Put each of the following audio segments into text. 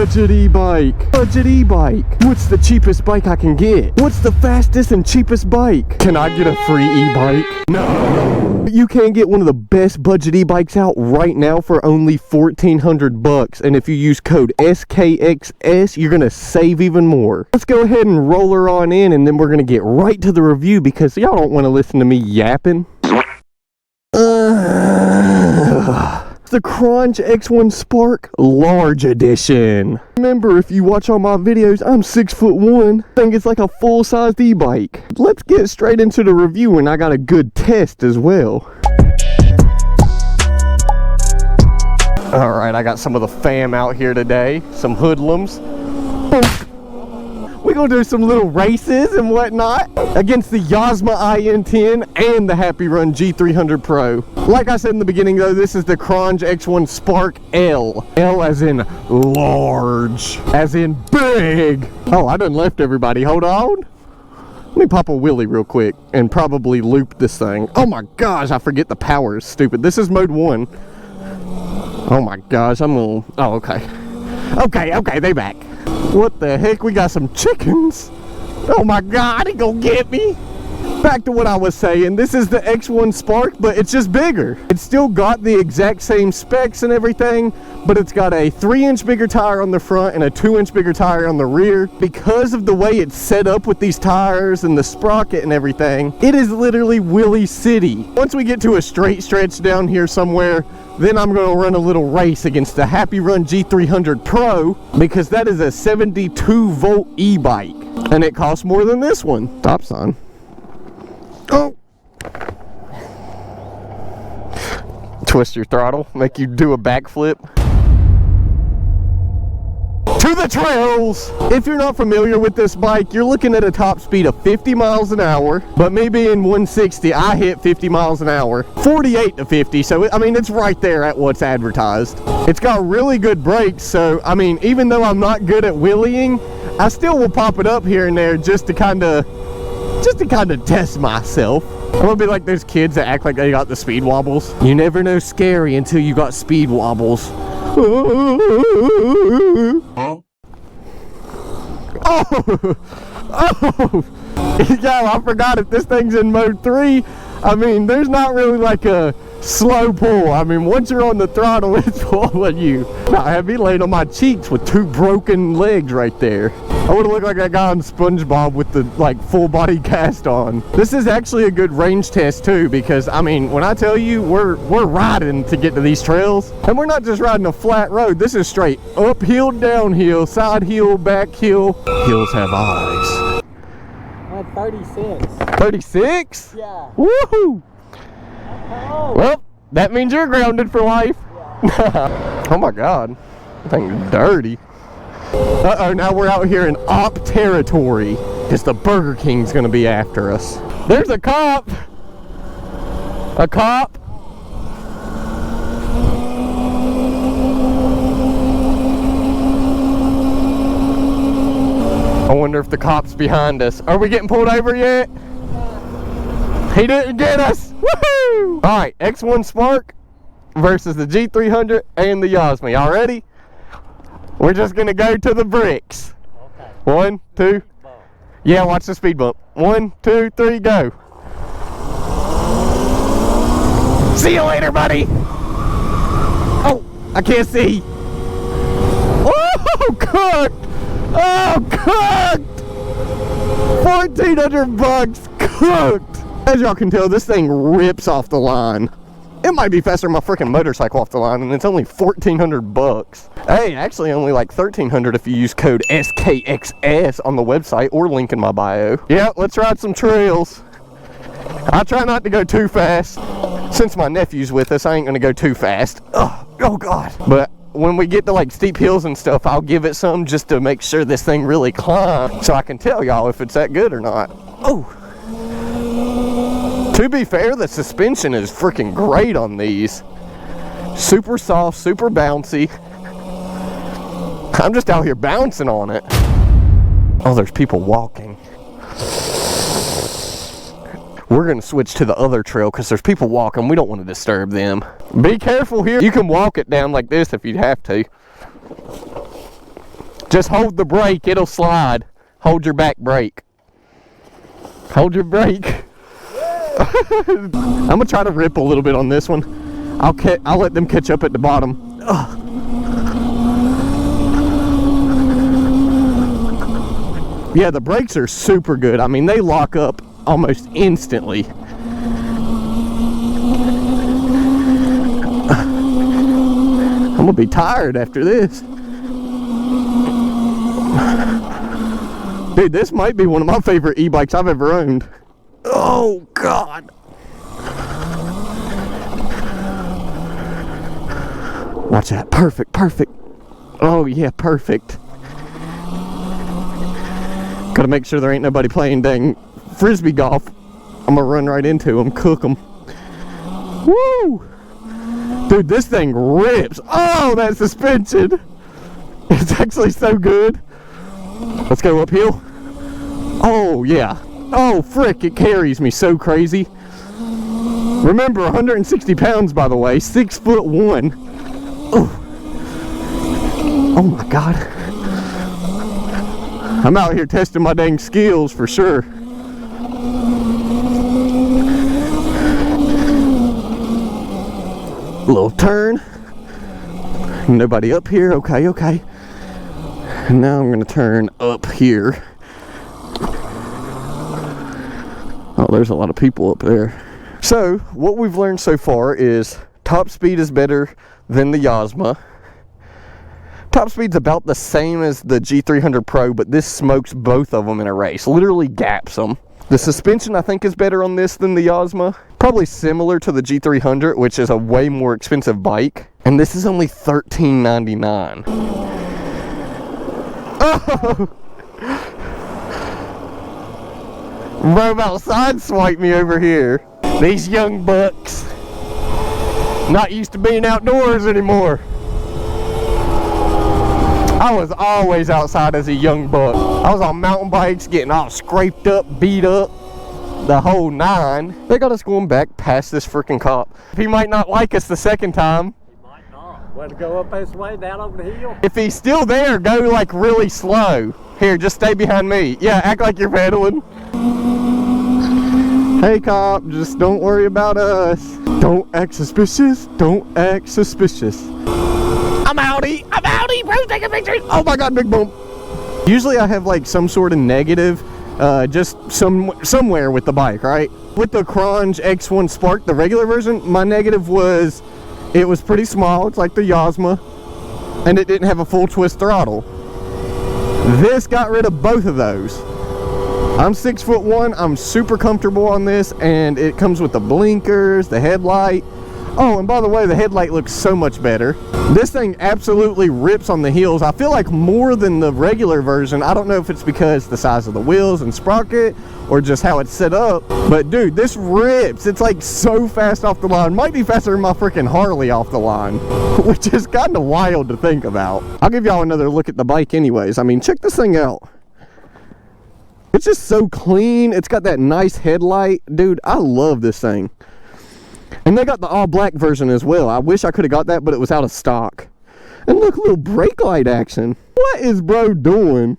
Budget e-bike. Budget e-bike. What's the cheapest bike I can get? What's the fastest and cheapest bike? Can I get a free e-bike? No. You can get one of the best budget e-bikes out right now for only 1,400 bucks. And if you use code SKXS, you're going to save even more. Let's go ahead and roll her on in, and then we're going to get right to the review because y'all don't want to listen to me yapping. The qronge X1 Spark Large Edition. Remember, if you watch all my videos, I'm 6'1". I think it's like a full-sized e-bike. Let's get straight into the review, and I got a good test as well. Alright, I got some of the fam out here today. Some hoodlums. We're gonna do some little races and whatnot against the Yasma IN10 and the Happy Run G300 Pro. Like I said in the beginning though, this is the qronge X1 Spark L. L as in large, as in big. Oh, I done left everybody, hold on. Let me pop a wheelie real quick and probably loop this thing. Oh my gosh, I forget the power is stupid. This is mode 1. Oh my gosh, I'm gonna, oh okay. Okay, they back. What the heck? We got some chickens. Oh my god, he gonna get me. Back to what I was saying. This is the X1 Spark, but it's just bigger. It's still got the exact same specs and everything, but it's got a 3-inch bigger tire on the front and a 2-inch bigger tire on the rear. Because of the way it's set up with these tires and the sprocket and everything, it is literally Willy City. Once we get to a straight stretch down here somewhere, then I'm going to run a little race against the Happy Run G300 Pro, because that is a 72 volt e-bike and it costs more than this one. Stop sign. Oh! Twist your throttle, make you do a backflip. To the trails! If you're not familiar with this bike, you're looking at a top speed of 50 miles an hour, but me being 160, I hit 50 miles an hour. 48 to 50, so I mean, it's right there at what's advertised. It's got really good brakes, so I mean, even though I'm not good at wheeling, I still will pop it up here and there just to kind of test myself. I'm gonna be like those kids that act like they got the speed wobbles. You never know scary until you got speed wobbles. Oh! Yeah, I forgot if this thing's in mode 3. I mean, there's not really like a slow pull. I mean, once you're on the throttle, it's pulling you. I have me laying on my cheeks with 2 broken legs right there. I would have looked like that guy on SpongeBob with the like full body cast on. This is actually a good range test too, because I mean, when I tell you we're riding to get to these trails, and we're not just riding a flat road. This is straight uphill, downhill, side hill, back hill. Hills have eyes. 36. 36? Yeah. Woohoo! Oh. Well, that means you're grounded for life. Yeah. Oh my god, that thing's dirty. Uh-oh, now we're out here in op territory because the Burger King's gonna be after us. There's a cop! A cop! I wonder if the cop's behind us. Are we getting pulled over yet? He didn't get us! Woohoo! Alright, X1 Spark versus the G300 and the Yasma. Y'all ready? We're just gonna go to the bricks. Okay. 1, 2. Yeah, watch the speed bump. 1, 2, 3, go. See you later, buddy. Oh, I can't see. Oh, cooked. Oh, cooked. 1,400 bucks, cooked. As y'all can tell, this thing rips off the line. It might be faster than my freaking motorcycle off the line, and it's only 1,400 bucks. Hey, actually only like 1,300 if you use code SKXS on the website or link in my bio. Yeah, let's ride some trails. I try not to go too fast. Since my nephew's with us, I ain't gonna go too fast. Oh god. But when we get to like steep hills and stuff, I'll give it some just to make sure this thing really climbs, so I can tell y'all if it's that good or not. Oh. To be fair, the suspension is freaking great on these. Super soft, super bouncy. I'm just out here bouncing on it. Oh, there's people walking. We're gonna switch to the other trail because there's people walking. We don't want to disturb them. Be careful here. You can walk it down like this if you'd have to. Just hold the brake, it'll slide. Hold your back brake. Hold your brake. I'm gonna try to rip a little bit on this one. I'll let them catch up at the bottom. Ugh. Yeah, the brakes are super good. I mean, they lock up almost instantly. I'm gonna be tired after this. Dude, this might be one of my favorite e-bikes I've ever owned. Oh, God. Watch that. Perfect, perfect. Oh, yeah, perfect. Gotta make sure there ain't nobody playing dang frisbee golf. I'm gonna run right into them, cook them. Woo! Dude, this thing rips. Oh, that suspension. It's actually so good. Let's go uphill. Oh, yeah. Oh, frick, it carries me so crazy. Remember, 160 pounds, by the way, 6'1". Oh. Oh, my God. I'm out here testing my dang skills for sure. Little turn. Nobody up here. Okay, okay. And now I'm going to turn up here. Oh, there's a lot of people up there. So, what we've learned so far is top speed is better than the Yasma. Top speed's about the same as the G300 Pro, but this smokes both of them in a race. Literally gaps them. The suspension, I think, is better on this than the Yasma. Probably similar to the G300, which is a way more expensive bike. And this is only $13.99. Oh! Bro about sideswiped me over here. These young bucks. Not used to being outdoors anymore. I was always outside as a young buck. I was on mountain bikes getting all scraped up, beat up, the whole nine. They got us going back past this freaking cop. He might not like us the second time. He might not. Want to go up this way, down over the hill? If he's still there, go like really slow. Here, just stay behind me. Yeah, act like you're pedaling. Hey cop, just don't worry about us. Don't act suspicious. Don't act suspicious. I'm outie, bro, take a picture. Oh my God, big bump. Usually I have like some sort of negative, just somewhere with the bike, right? With the qronge X1 Spark, the regular version, my negative was, it was pretty small, it's like the Yasma, and it didn't have a full twist throttle. This got rid of both of those. I'm 6'1", I'm super comfortable on this, and it comes with the blinkers, the headlight. Oh, and by the way, the headlight looks so much better. This thing absolutely rips on the heels. I feel like more than the regular version. I don't know if it's because the size of the wheels and sprocket or just how it's set up. But dude, this rips. It's like so fast off the line. Might be faster than my freaking Harley off the line, which is kind of wild to think about. I'll give y'all another look at the bike anyways. I mean, check this thing out. It's just so clean. It's got that nice headlight. Dude, I love this thing. And they got the all black version as well. I wish I could have got that, but it was out of stock. And look, little brake light action. What is bro doing?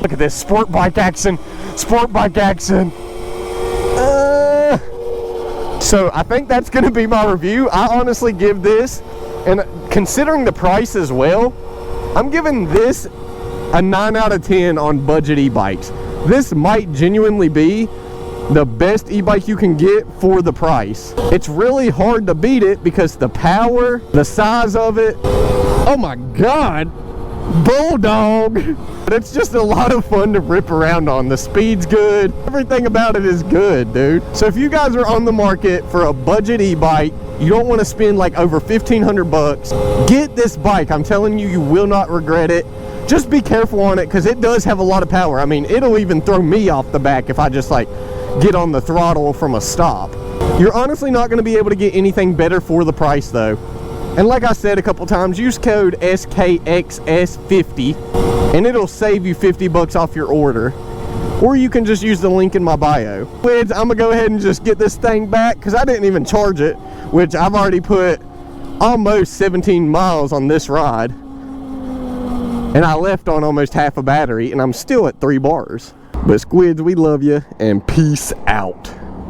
Look at this sport bike action. Sport bike action. So I think that's going to be my review. I honestly give this, and considering the price as well, I'm giving this a 9 out of 10 on budget e-bikes. This might genuinely be the best e-bike you can get for the price. It's really hard to beat it because the power, the size of it, oh my God, bulldog. But it's just a lot of fun to rip around on. The speed's good. Everything about it is good, dude. So if you guys are on the market for a budget e-bike, you don't want to spend like over 1,500 bucks, get this bike. I'm telling you, you will not regret it. Just be careful on it because it does have a lot of power. I mean, it'll even throw me off the back if I just like get on the throttle from a stop. You're honestly not going to be able to get anything better for the price though. And like I said a couple times, use code SKXS50 and it'll save you 50 bucks off your order. Or you can just use the link in my bio. I'm gonna go ahead and just get this thing back because I didn't even charge it, which I've already put almost 17 miles on this ride, and I left on almost half a battery, and I'm still at 3 bars. But squids, we love you, and peace out.